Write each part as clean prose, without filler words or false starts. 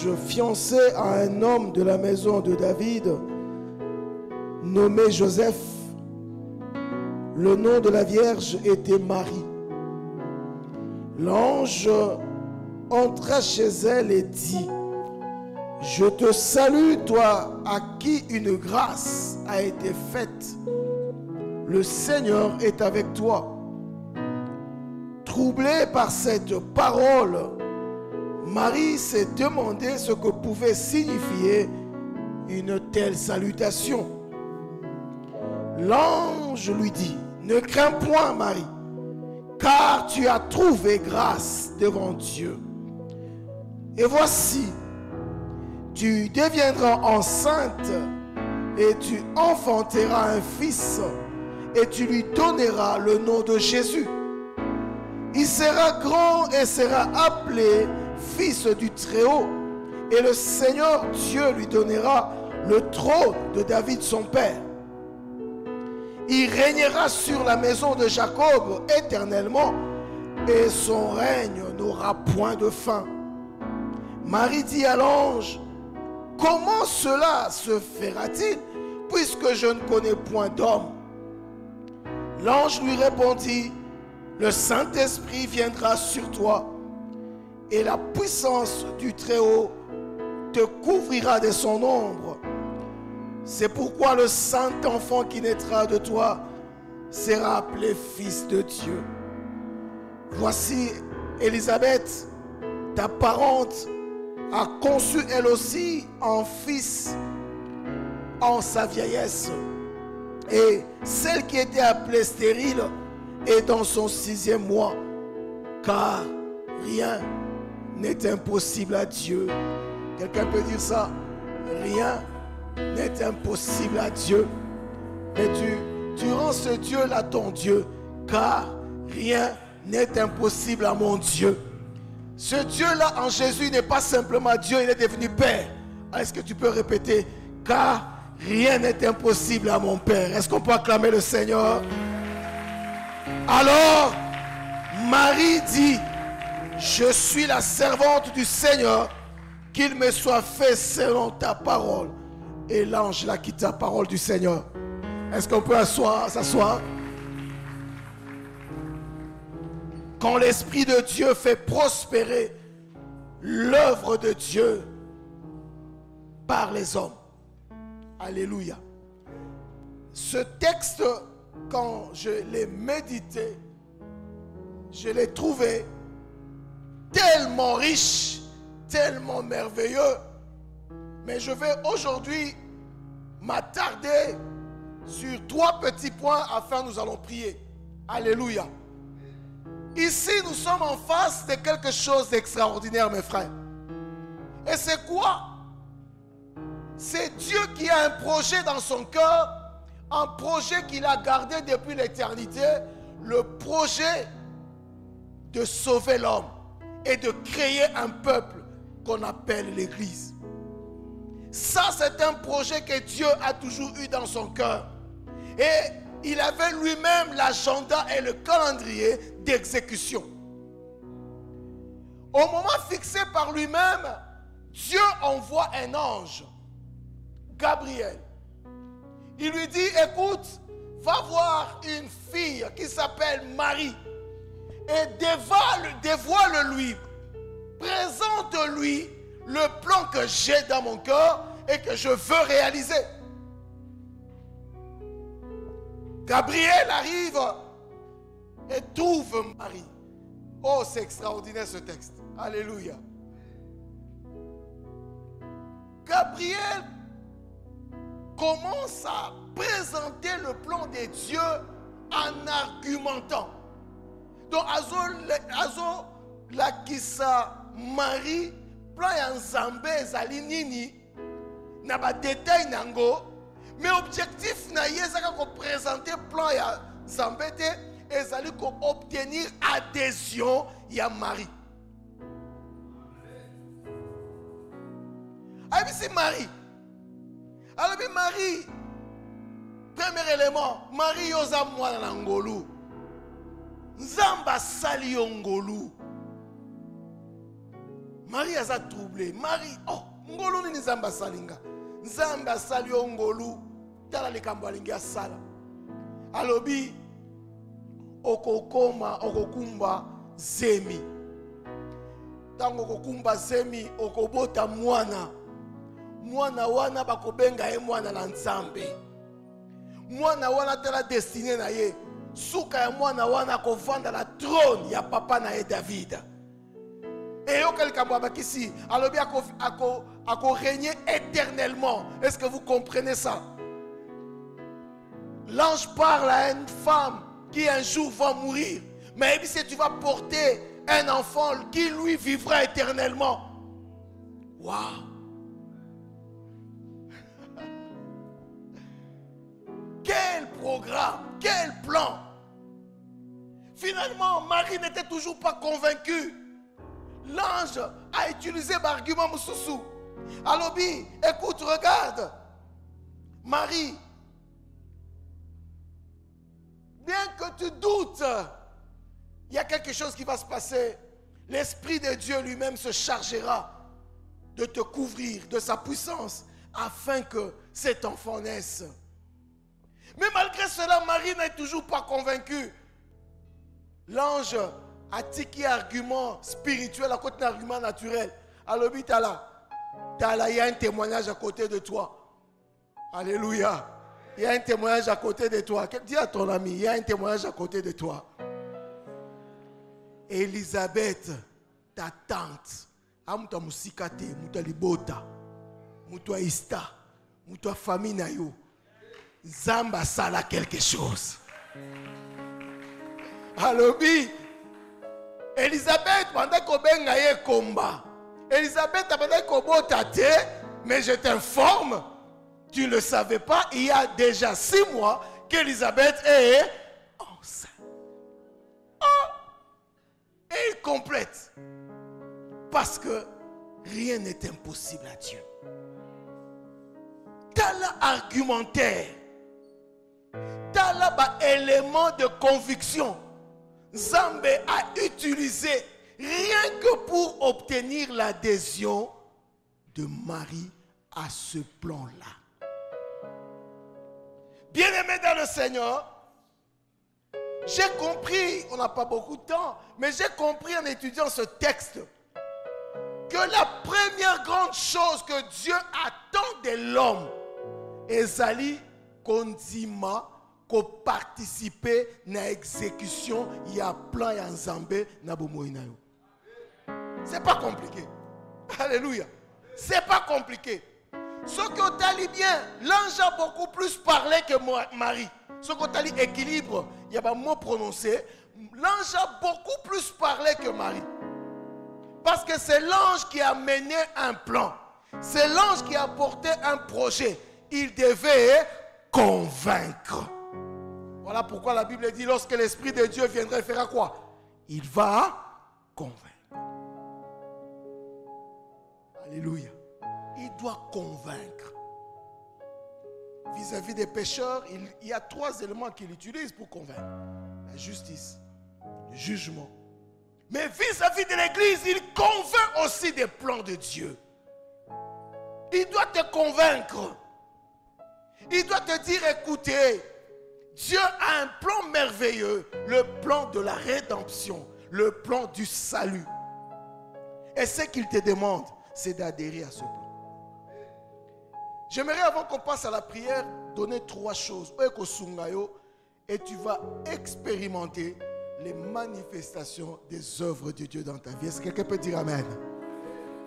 vierge fiancée à un homme de la maison de David, nommé Joseph. Le nom de la vierge était Marie. L'ange entra chez elle et dit: Je te salue, toi à qui une grâce a été faite. Le Seigneur est avec toi. Troublée par cette parole, Marie s'est demandé ce que pouvait signifier une telle salutation. L'ange lui dit: Ne crains point, Marie, car tu as trouvé grâce devant Dieu. Et voici, tu deviendras enceinte et tu enfanteras un fils et tu lui donneras le nom de Jésus. Il sera grand et sera appelé fils du Très-Haut, et le Seigneur Dieu lui donnera le trône de David son père. Il régnera sur la maison de Jacob éternellement, et son règne n'aura point de fin. Marie dit à l'ange: Comment cela se fera-t-il, puisque je ne connais point d'homme? L'ange lui répondit: Le Saint-Esprit viendra sur toi, et la puissance du Très-Haut te couvrira de son ombre. C'est pourquoi le saint enfant qui naîtra de toi sera appelé fils de Dieu. Voici, Élisabeth, ta parente, a conçu elle aussi un fils en sa vieillesse. Et celle qui était appelée stérile est dans son 6e mois, car rien n'est impossible à Dieu. Quelqu'un peut dire ça? Rien n'est impossible à Dieu. Mais tu rends ce Dieu-là ton Dieu, car rien n'est impossible à mon Dieu. Ce Dieu-là en Jésus n'est pas simplement Dieu, il est devenu Père. Est-ce que tu peux répéter? Car rien n'est impossible à mon Père. Est-ce qu'on peut acclamer le Seigneur? Alors, Marie dit: Je suis la servante du Seigneur, qu'il me soit fait selon ta parole. Et l'ange l'a quitté, la parole du Seigneur. Est-ce qu'on peut s'asseoir? Quand l'Esprit de Dieu fait prospérer l'œuvre de Dieu par les hommes. Alléluia. Ce texte, quand je l'ai médité, je l'ai trouvé tellement riche, tellement merveilleux. Mais je vais aujourd'hui m'attarder sur 3 petits points afin nous allons prier. Alléluia. Ici, nous sommes en face de quelque chose d'extraordinaire, mes frères. Et c'est quoi? C'est Dieu qui a un projet dans son cœur, un projet qu'il a gardé depuis l'éternité, le projet de sauver l'homme et de créer un peuple qu'on appelle l'Église. Ça, c'est un projet que Dieu a toujours eu dans son cœur. Et il avait lui-même l'agenda et le calendrier d'exécution. Au moment fixé par lui-même, Dieu envoie un ange, Gabriel. Il lui dit: Écoute, va voir une fille qui s'appelle Marie et dévoile-lui, présente-lui le plan que j'ai dans mon cœur et que je veux réaliser. Gabriel arrive et trouve Marie. Oh, c'est extraordinaire ce texte. Alléluia. Gabriel commence à présenter le plan de Dieu en argumentant. Donc, azo la kisa Marie, plan ya nzambe ezali nini, na ba détail nango, mais objectif na yezaka ko présenter plan ya nzambe te, ezali ko obtenir adhésion ya Marie. Alors c'est Marie. Alors Marie, premier élément, Marie yoza mwana na ngolu. Nzamba sali yo ngolu. Marie a troublé. Marie, oh, ngolu ni nzamba salinga. Nzamba salio ngolu. Tala le kambalingi asala. Alobi, okokoma, okokumba zemi. Tango okokumba zemi, okobota mwana. Mwana wana bakobenga ye mwana na nzambe. Mwana wana tela destiné na ye. Suka ya mwana wana kovanda la trône ya papa na ye David. Et yo quelqu'un bakisi alobi ako régner éternellement. Est-ce que vous comprenez ça? L'ange parle à une femme qui un jour va mourir. Mais si tu vas porter un enfant qui lui vivra éternellement. Waouh! Quel programme, quel plan! Finalement, Marie n'était toujours pas convaincue. L'ange a utilisé l'argument Moussoussou. Alobi, écoute, regarde. Marie, bien que tu doutes, il y a quelque chose qui va se passer. L'Esprit de Dieu lui-même se chargera de te couvrir de sa puissance afin que cet enfant naisse. Mais malgré cela, Marie n'est toujours pas convaincue. L'ange a tiki argument spirituel à côté d'un argument naturel. Alors, il y a un témoignage à côté de toi. Alléluia. Il y a un témoignage à côté de toi. Dis à ton ami, il y a un témoignage à côté de toi. Élisabeth, ta tante, amuta musikate, muta libota, muta ista, muta famille na yo. Zamba sala quelque chose. Alobi, Elisabeth, pendant qu'on benga ye komba. Elisabeth, pendant qu'on bota te, mais je t'informe, tu ne le savais pas, il y a déjà 6 mois qu'Elisabeth est enceinte. Oh, et complète. Parce que rien n'est impossible à Dieu. T'as l'argumentaire. T'as là élément de conviction. Zambé a utilisé rien que pour obtenir l'adhésion de Marie à ce plan-là. Bien-aimé dans le Seigneur, j'ai compris, on n'a pas beaucoup de temps, mais j'ai compris en étudiant ce texte que la première grande chose que Dieu attend de l'homme est Zali Kondima ko participer à l'exécution, il y a plan ya nzambe na bomoyi na yo. C'est pas compliqué. Alléluia. C'est pas compliqué. Ce que tu as dit bien, l'ange a beaucoup plus parlé que Marie. Ce que tu as dit équilibre, il y a un mot prononcé. L'ange a beaucoup plus parlé que Marie. Parce que c'est l'ange qui a mené un plan. C'est l'ange qui a porté un projet. Il devait convaincre. Voilà pourquoi la Bible dit, lorsque l'Esprit de Dieu viendrait faire quoi? Il va convaincre. Alléluia. Il doit convaincre. Vis-à-vis des pécheurs, il y a 3 éléments qu'il utilise pour convaincre. La justice, le jugement. Mais vis-à-vis de l'Église, il convainc aussi des plans de Dieu. Il doit te convaincre. Il doit te dire, écoutez, Dieu a un plan merveilleux, le plan de la rédemption, le plan du salut. Et ce qu'il te demande, c'est d'adhérer à ce plan. J'aimerais, avant qu'on passe à la prière, donner 3 choses. Et tu vas expérimenter les manifestations des œuvres de Dieu dans ta vie. Est-ce que quelqu'un peut dire Amen?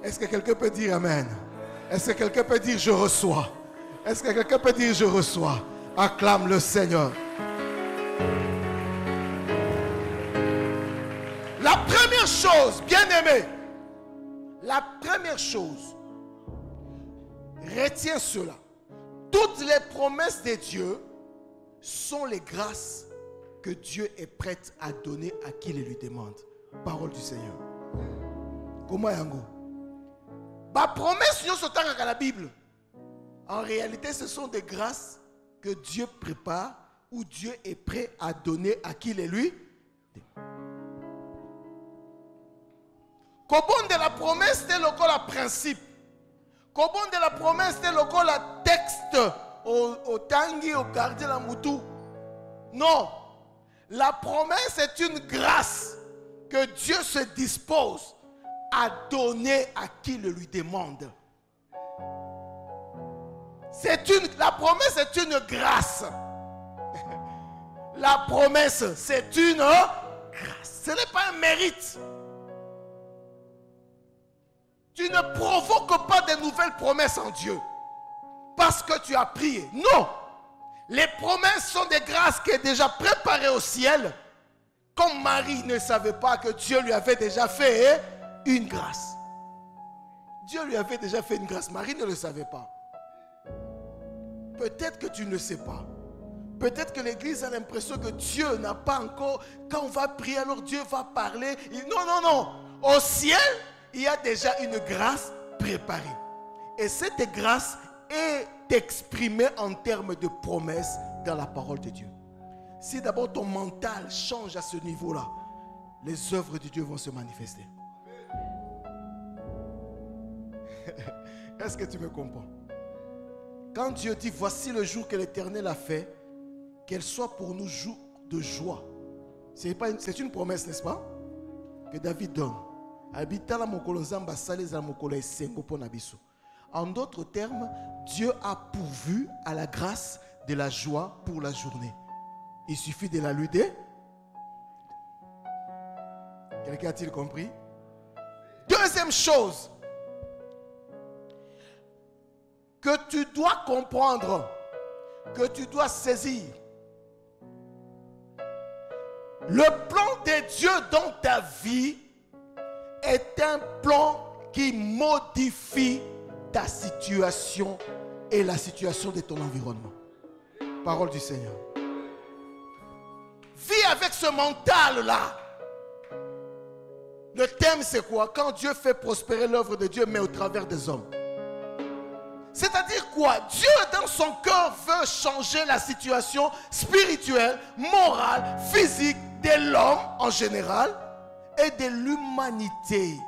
Est-ce que quelqu'un peut dire Amen? Est-ce que quelqu'un peut dire je reçois? Est-ce que quelqu'un peut dire je reçois? Acclame le Seigneur. La première chose, bien-aimé, la première chose, retiens cela. Toutes les promesses de Dieu sont les grâces que Dieu est prêt à donner à qui les lui demande. Parole du Seigneur. Comment yango? Ba promesse nous sont dans la Bible. En réalité, ce sont des grâces que Dieu prépare ou Dieu est prêt à donner à qui les lui demande. Kobonde la promesse est le principe. Comment de la promesse est le texte au tangi, au gardien, la moutou. Non. La promesse est une grâce que Dieu se dispose à donner à qui le lui demande. La promesse est une grâce. La promesse, c'est une grâce. Ce n'est pas un mérite. Tu ne provoques pas de nouvelles promesses en Dieu parce que tu as prié. Non. Les promesses sont des grâces qui sont déjà préparées au ciel. Comme Marie ne savait pas que Dieu lui avait déjà fait une grâce. Dieu lui avait déjà fait une grâce. Marie ne le savait pas. Peut-être que tu ne sais pas. Peut-être que l'église a l'impression que Dieu n'a pas encore... Quand on va prier, alors Dieu va parler. Non, non, non. Au ciel, il y a déjà une grâce préparée. Et cette grâce est exprimée en termes de promesses dans la parole de Dieu. Si d'abord ton mental change à ce niveau-là, les œuvres de Dieu vont se manifester. Est-ce que tu me comprends? Quand Dieu dit, voici le jour que l'Éternel a fait, qu'elle soit pour nous jour de joie. C'est une promesse, n'est-ce pas? Que David donne. En d'autres termes, Dieu a pourvu à la grâce de la joie pour la journée. Il suffit de la lutter. Quelqu'un a-t-il compris? Deuxième chose que tu dois comprendre, que tu dois saisir. Le plan de Dieu dans ta vie est un plan qui modifie ta situation et la situation de ton environnement. Parole du Seigneur. Vis avec ce mental-là. Le thème c'est quoi? Quand Dieu fait prospérer l'œuvre de Dieu, mais au travers des hommes. C'est-à-dire quoi? Dieu dans son cœur veut changer la situation spirituelle, morale, physique de l'homme en général et de l'humanité.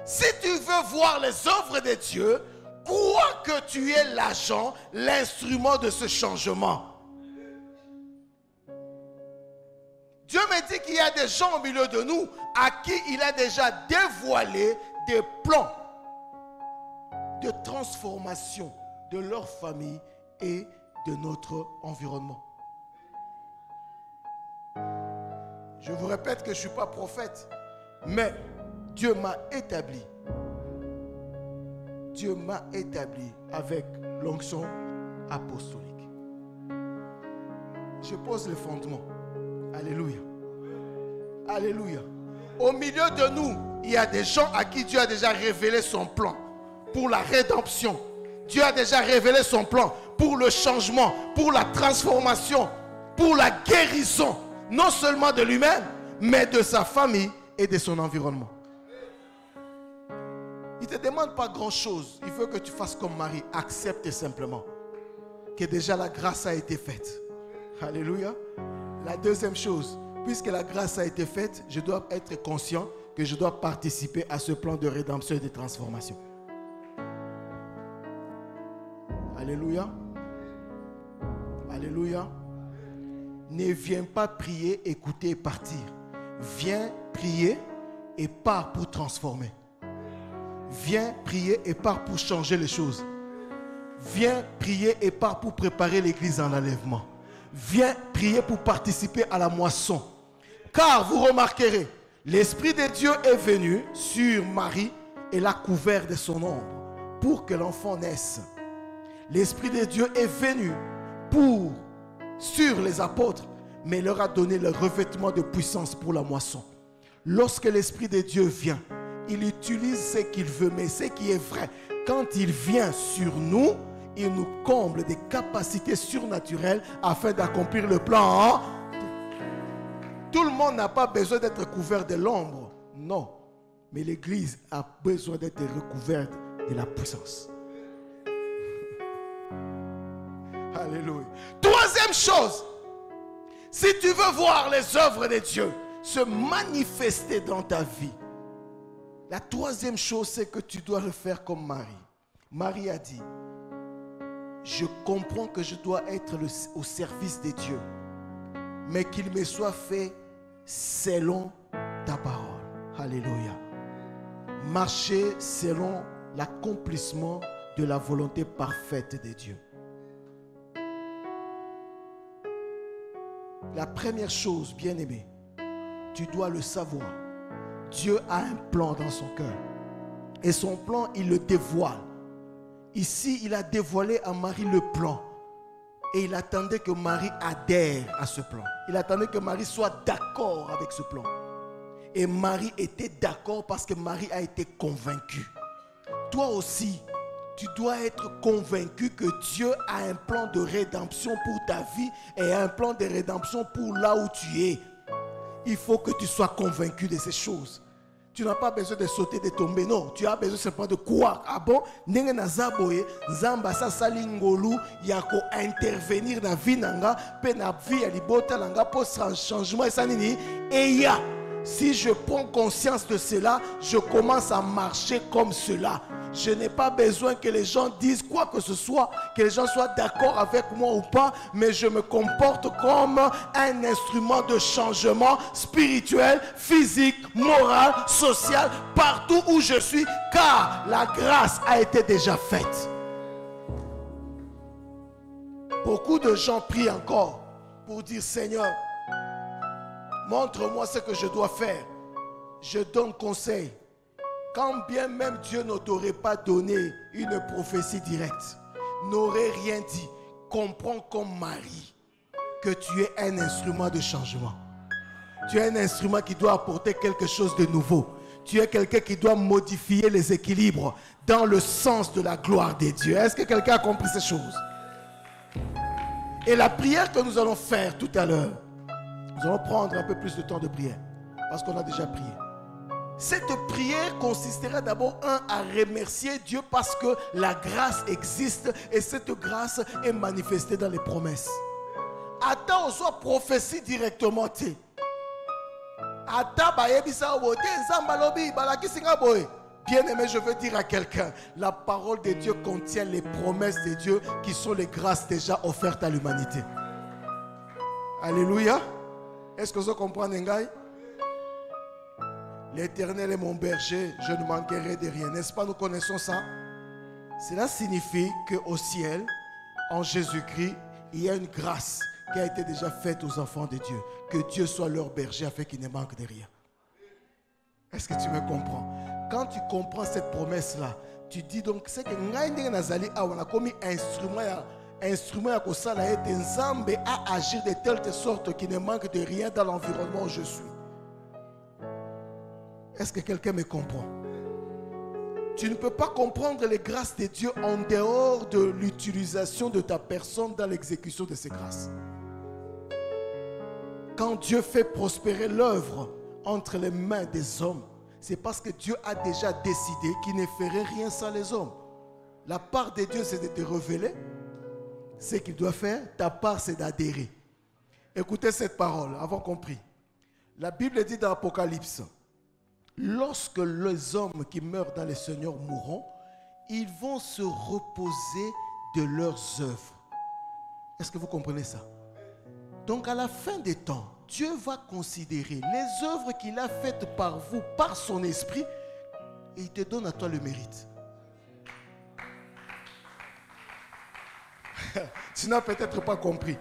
Si tu veux voir les œuvres de Dieu, crois que tu es l'agent, l'instrument de ce changement. Dieu me dit qu'il y a des gens au milieu de nous à qui il a déjà dévoilé des plans de transformation de leur famille et de notre environnement. Je vous répète que je ne suis pas prophète, mais Dieu m'a établi. Dieu m'a établi avec l'onction apostolique. Je pose le fondement. Alléluia. Alléluia. Au milieu de nous, il y a des gens à qui Dieu a déjà révélé son plan pour la rédemption. Dieu a déjà révélé son plan pour le changement, pour la transformation, pour la guérison, non seulement de lui-même, mais de sa famille et de son environnement. Il ne te demande pas grand-chose. Il veut que tu fasses comme Marie. Accepte simplement que déjà la grâce a été faite. Alléluia. La deuxième chose, puisque la grâce a été faite, je dois être conscient que je dois participer à ce plan de rédemption et de transformation. Alléluia. Alléluia. Ne viens pas prier, écouter et partir. Viens prier et pars pour transformer. Viens prier et pars pour changer les choses. Viens prier et pars pour préparer l'église en enlèvement. Viens prier pour participer à la moisson. Car vous remarquerez, l'Esprit de Dieu est venu sur Marie et l'a couvert de son ombre pour que l'enfant naisse. L'Esprit de Dieu est venu sur les apôtres, mais il leur a donné le revêtement de puissance pour la moisson. Lorsque l'Esprit de Dieu vient, il utilise ce qu'il veut, mais ce qui est vrai, quand il vient sur nous, il nous comble des capacités surnaturelles afin d'accomplir le plan. Tout le monde n'a pas besoin d'être couvert de l'ombre, non. Mais l'Église a besoin d'être recouverte de la puissance. Alléluia. Troisième chose, si tu veux voir les œuvres de Dieu, se manifester dans ta vie. La troisième chose, c'est que tu dois le faire comme Marie. Marie a dit, je comprends que je dois être au service de Dieu, mais qu'il me soit fait selon ta parole. Alléluia. Marcher selon l'accomplissement de la volonté parfaite de Dieu. La première chose, bien-aimé, tu dois le savoir. Dieu a un plan dans son cœur. Et son plan, il le dévoile. Ici, il a dévoilé à Marie le plan. Et il attendait que Marie adhère à ce plan. Il attendait que Marie soit d'accord avec ce plan. Et Marie était d'accord parce que Marie a été convaincue. Toi aussi, tu dois être convaincu que Dieu a un plan de rédemption pour ta vie et un plan de rédemption pour là où tu es. Il faut que tu sois convaincu de ces choses. Tu n'as pas besoin de sauter, de tomber. Non, tu as besoin simplement de croire. Ah bon? Ndenge nazaboye, Zamba sa salingolu yako intervenir na vie nanga, pe na vie ya libota nanga pour changement et sanini. Et ya, si je prends conscience de cela, je commence à marcher comme cela. Je n'ai pas besoin que les gens disent quoi que ce soit, que les gens soient d'accord avec moi ou pas, mais je me comporte comme un instrument de changement spirituel, physique, moral, social, partout où je suis, car la grâce a été déjà faite. Beaucoup de gens prient encore pour dire, Seigneur, montre-moi ce que je dois faire. Je donne conseil. Quand bien même Dieu ne t'aurait pas donné une prophétie directe, n'aurait rien dit, comprends comme Marie que tu es un instrument de changement. Tu es un instrument qui doit apporter quelque chose de nouveau. Tu es quelqu'un qui doit modifier les équilibres dans le sens de la gloire de Dieu. Est-ce que quelqu'un a compris ces choses? Et la prière que nous allons faire tout à l'heure, nous allons prendre un peu plus de temps de prière parce qu'on a déjà prié. Cette prière consistera d'abord à remercier Dieu parce que la grâce existe et cette grâce est manifestée dans les promesses. Attends, on soit prophétie directement. Bien-aimé, je veux dire à quelqu'un, la parole de Dieu contient les promesses de Dieu qui sont les grâces déjà offertes à l'humanité. Alléluia. Est-ce que vous comprenez, Ngaï? L'Éternel est mon berger, je ne manquerai de rien. N'est-ce pas, nous connaissons ça? Cela signifie qu'au ciel, en Jésus-Christ, il y a une grâce qui a été déjà faite aux enfants de Dieu. Que Dieu soit leur berger afin qu'ils ne manquent de rien. Est-ce que tu me comprends? Quand tu comprends cette promesse-là, tu dis donc, c'est que Ngaïndé Nazali a commis instrument à Kosala et Nzambe à agir de telle sorte qu'il ne manque de rien dans l'environnement où je suis. Est-ce que quelqu'un me comprend? Tu ne peux pas comprendre les grâces de Dieu en dehors de l'utilisation de ta personne dans l'exécution de ces grâces. Quand Dieu fait prospérer l'œuvre entre les mains des hommes, c'est parce que Dieu a déjà décidé qu'il ne ferait rien sans les hommes. La part de Dieu, c'est de te révéler ce qu'il doit faire. Ta part, c'est d'adhérer. Écoutez cette parole, avant qu'on prie. La Bible dit dans l'Apocalypse, lorsque les hommes qui meurent dans le Seigneur mourront, ils vont se reposer de leurs œuvres. Est-ce que vous comprenez ça? Donc à la fin des temps, Dieu va considérer les œuvres qu'il a faites par vous, par son esprit, et il te donne à toi le mérite. Tu n'as peut-être pas compris.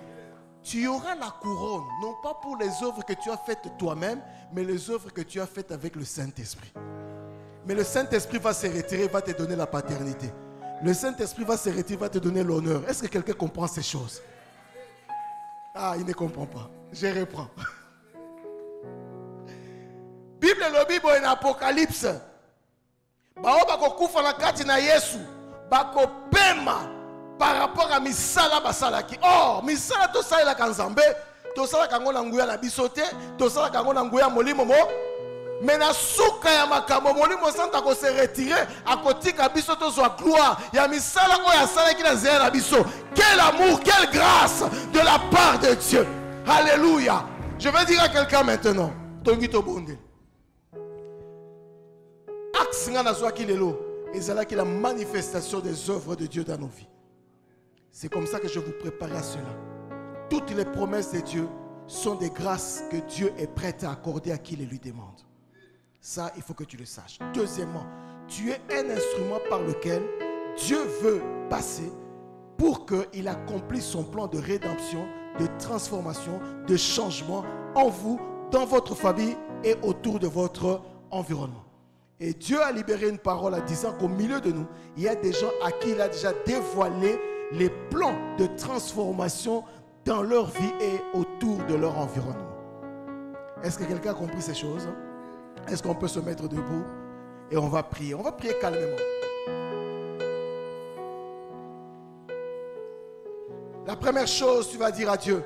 Tu auras la couronne, non pas pour les œuvres que tu as faites toi-même, mais les œuvres que tu as faites avec le Saint-Esprit. Mais le Saint-Esprit va se retirer, va te donner la paternité. Le Saint-Esprit va se retirer, va te donner l'honneur. Est-ce que quelqu'un comprend ces choses? Ah, il ne comprend pas. Je reprends. Bible lobi bo en Apocalypse. Bao bako kufa na kati na Yesu. Bako pema par rapport à misala basalaki. Oh, misala to sala kanzambe, to sala kango na nguya na bisote, to sala kango na nguya molimo mo. Mais na suka ya makambo molimo santa ko se retirer à côté ka biso to so gloire. Ya misala o ya sala ki na zera na biso. Quel amour, quelle grâce de la part de Dieu. Alléluia. Je vais dire à quelqu'un maintenant, tongi to bondel. Axe nga nazwa ki lelo, ezala ki la manifestation des œuvres de Dieu dans nos vies. C'est comme ça que je vous prépare à cela. Toutes les promesses de Dieu sont des grâces que Dieu est prêt à accorder à qui les lui demande. Ça, il faut que tu le saches. Deuxièmement, tu es un instrument par lequel Dieu veut passer pour qu'il accomplisse son plan de rédemption, de transformation, de changement en vous, dans votre famille et autour de votre environnement. Et Dieu a libéré une parole en disant qu'au milieu de nous, il y a des gens à qui il a déjà dévoilé les plans de transformation dans leur vie et autour de leur environnement. Est-ce que quelqu'un a compris ces choses? Est-ce qu'on peut se mettre debout et on va prier? On va prier calmement. La première chose, tu vas dire à Dieu,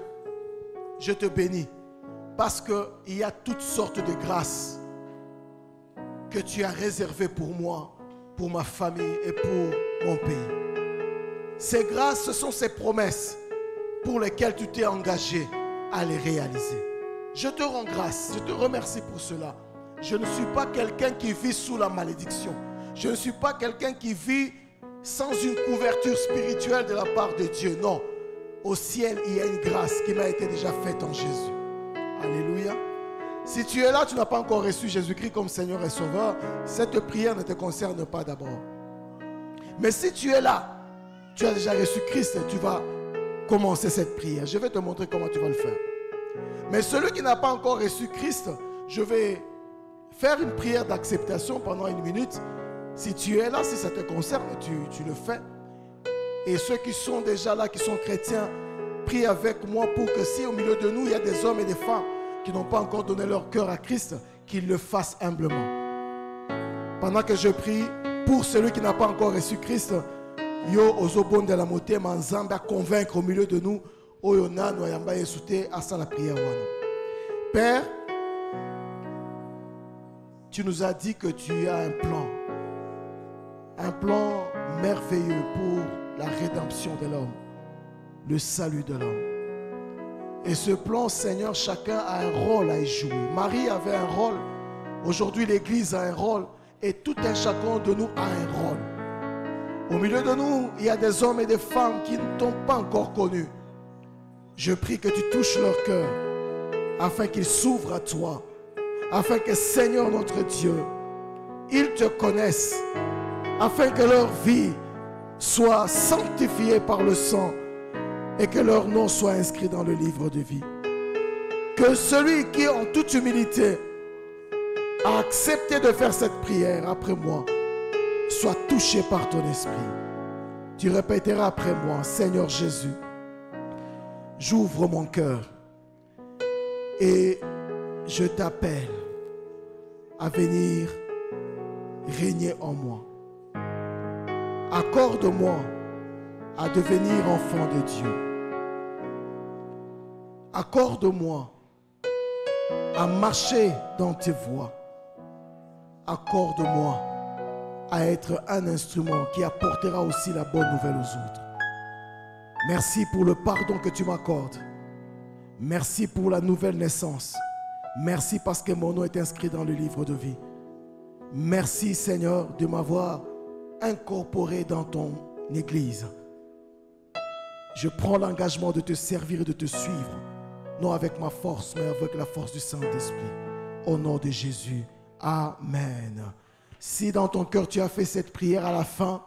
je te bénis parce qu'il y a toutes sortes de grâces que tu as réservées pour moi, pour ma famille et pour mon pays. Ces grâces, ce sont ces promesses pour lesquelles tu t'es engagé à les réaliser. Je te rends grâce, je te remercie pour cela. Je ne suis pas quelqu'un qui vit sous la malédiction. Je ne suis pas quelqu'un qui vit sans une couverture spirituelle de la part de Dieu. Non. Au ciel, il y a une grâce qui m'a été déjà faite en Jésus. Alléluia. Si tu es là, tu n'as pas encore reçu Jésus-Christ comme Seigneur et Sauveur, cette prière ne te concerne pas d'abord. Mais si tu es là, tu as déjà reçu Christ, tu vas commencer cette prière. Je vais te montrer comment tu vas le faire. Mais celui qui n'a pas encore reçu Christ, je vais faire une prière d'acceptation pendant 1 minute. Si tu es là, si ça te concerne, tu le fais. Et ceux qui sont déjà là, qui sont chrétiens, prie avec moi pour que si au milieu de nous, il y a des hommes et des femmes qui n'ont pas encore donné leur cœur à Christ, qu'ils le fassent humblement. Pendant que je prie, pour celui qui n'a pas encore reçu Christ, yo ozobon de la moté manzamba convaincre au milieu de nous, oyona noyamba esouté à ça la prière. Père, tu nous as dit que tu as un plan merveilleux pour la rédemption de l'homme, le salut de l'homme. Et ce plan, Seigneur, chacun a un rôle à y jouer. Marie avait un rôle, aujourd'hui l'Église a un rôle, et tout un chacun de nous a un rôle. Au milieu de nous, il y a des hommes et des femmes qui ne t'ont pas encore connu. Je prie que tu touches leur cœur, afin qu'ils s'ouvrent à toi, afin que, Seigneur notre Dieu, ils te connaissent, afin que leur vie soit sanctifiée par le sang et que leur nom soit inscrit dans le livre de vie. Que celui qui, en toute humilité, a accepté de faire cette prière après moi, soit touché par ton esprit. Tu répéteras après moi, Seigneur Jésus, j'ouvre mon cœur et je t'appelle à venir régner en moi. Accorde-moi à devenir enfant de Dieu. Accorde-moi à marcher dans tes voies. Accorde-moi à être un instrument qui apportera aussi la bonne nouvelle aux autres. Merci pour le pardon que tu m'accordes. Merci pour la nouvelle naissance. Merci parce que mon nom est inscrit dans le livre de vie. Merci Seigneur de m'avoir incorporé dans ton église. Je prends l'engagement de te servir et de te suivre, non avec ma force, mais avec la force du Saint-Esprit. Au nom de Jésus. Amen. Si dans ton cœur tu as fait cette prière à la fin,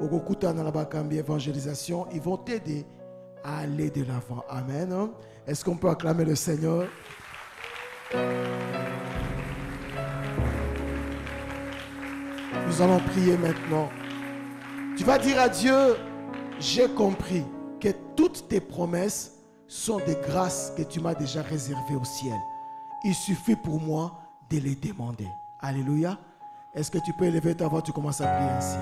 au Gokuta Nalabakambi évangélisation, ils vont t'aider à aller de l'avant. Amen. Est-ce qu'on peut acclamer le Seigneur? Nous allons prier maintenant. Tu vas dire à Dieu, j'ai compris que toutes tes promesses sont des grâces que tu m'as déjà réservées au ciel. Il suffit pour moi de les demander. Alléluia. Est-ce que tu peux élever ta voix, tu commences à prier ainsi.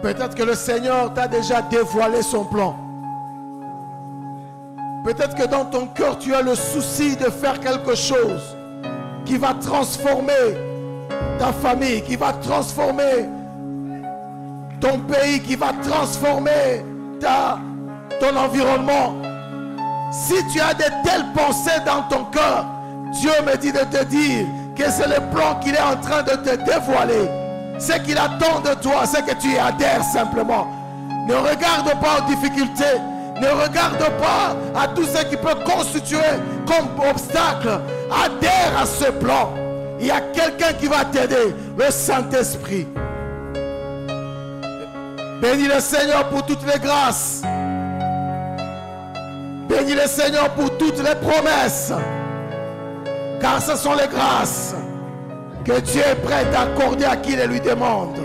Peut-être que le Seigneur t'a déjà dévoilé son plan. Peut-être que dans ton cœur, tu as le souci de faire quelque chose qui va transformer ta famille, qui va transformer ton pays, qui va transformer ton environnement. Si tu as de telles pensées dans ton cœur, Dieu me dit de te dire que c'est le plan qu'il est en train de te dévoiler. Ce qu'il attend de toi, c'est que tu y adhères simplement. Ne regarde pas aux difficultés. Ne regarde pas à tout ce qui peut constituer comme obstacle. Adhère à ce plan. Il y a quelqu'un qui va t'aider, le Saint-Esprit. Bénis le Seigneur pour toutes les grâces. Bénis le Seigneur pour toutes les promesses. Car ce sont les grâces que Dieu est prêt à accorder à qui les lui demande.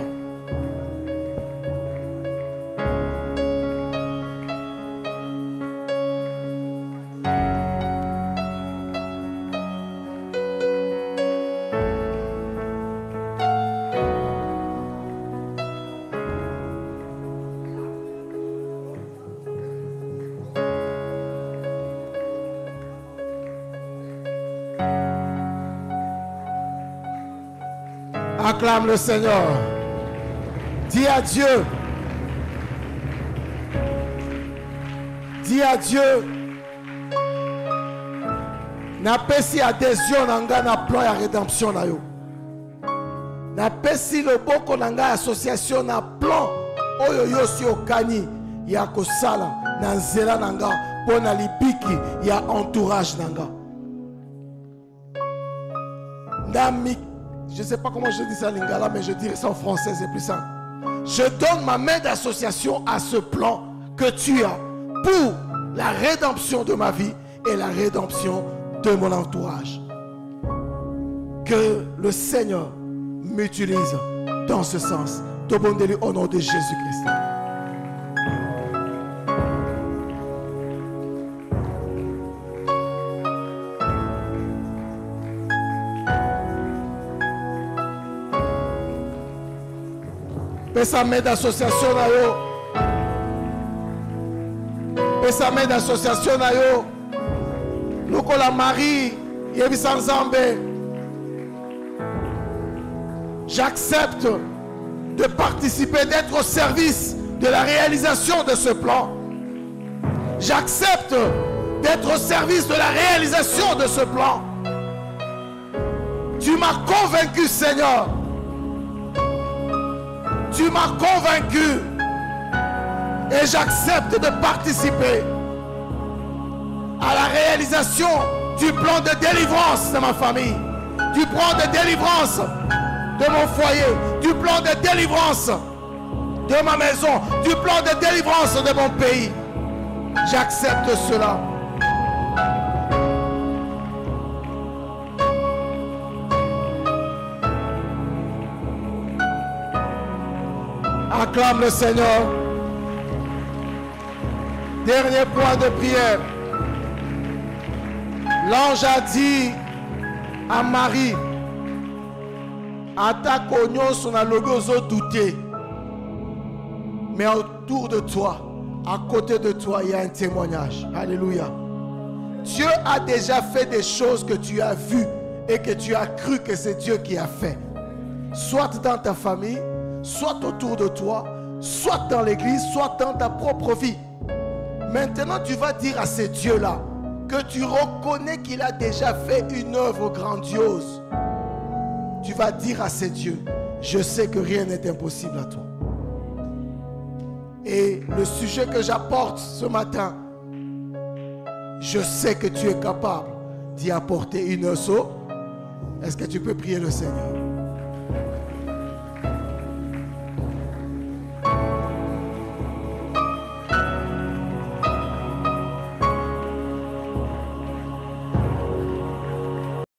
Acclame le Seigneur. Dis à Dieu. Dis à Dieu. Napesi adhésion nanga na plan ya rédemption na yo. Napesi loboko nanga association na plan oyo yo si okani ya kosala na nzela nanga pona libiki ya entourage nanga. Je ne sais pas comment je dis ça en lingala, mais je dirais ça en français, c'est plus simple. Je donne ma main d'association à ce plan que tu as pour la rédemption de ma vie et la rédemption de mon entourage. Que le Seigneur m'utilise dans ce sens. Demandez-lui au nom de Jésus-Christ. Pesa main d'association na yo. Pesa main d'association na yo. Lokola Marie, yebisa Nzambe. J'accepte de participer, d'être au service de la réalisation de ce plan. J'accepte d'être au service de la réalisation de ce plan. Tu m'as convaincu, Seigneur. Tu m'as convaincu et j'accepte de participer à la réalisation du plan de délivrance de ma famille, du plan de délivrance de mon foyer, du plan de délivrance de ma maison, du plan de délivrance de mon pays. J'accepte cela. Acclame le Seigneur. Dernier point de prière. L'ange a dit à Marie, attaque son alogozo douté. Mais autour de toi, à côté de toi, il y a un témoignage. Alléluia. Dieu a déjà fait des choses que tu as vues et que tu as cru que c'est Dieu qui a fait. Soit dans ta famille, soit autour de toi, soit dans l'église, soit dans ta propre vie. Maintenant, tu vas dire à ces dieux-là que tu reconnais qu'il a déjà fait une œuvre grandiose. Tu vas dire à ces dieux, je sais que rien n'est impossible à toi. Et le sujet que j'apporte ce matin, je sais que tu es capable d'y apporter une œuvre. Est-ce que tu peux prier le Seigneur?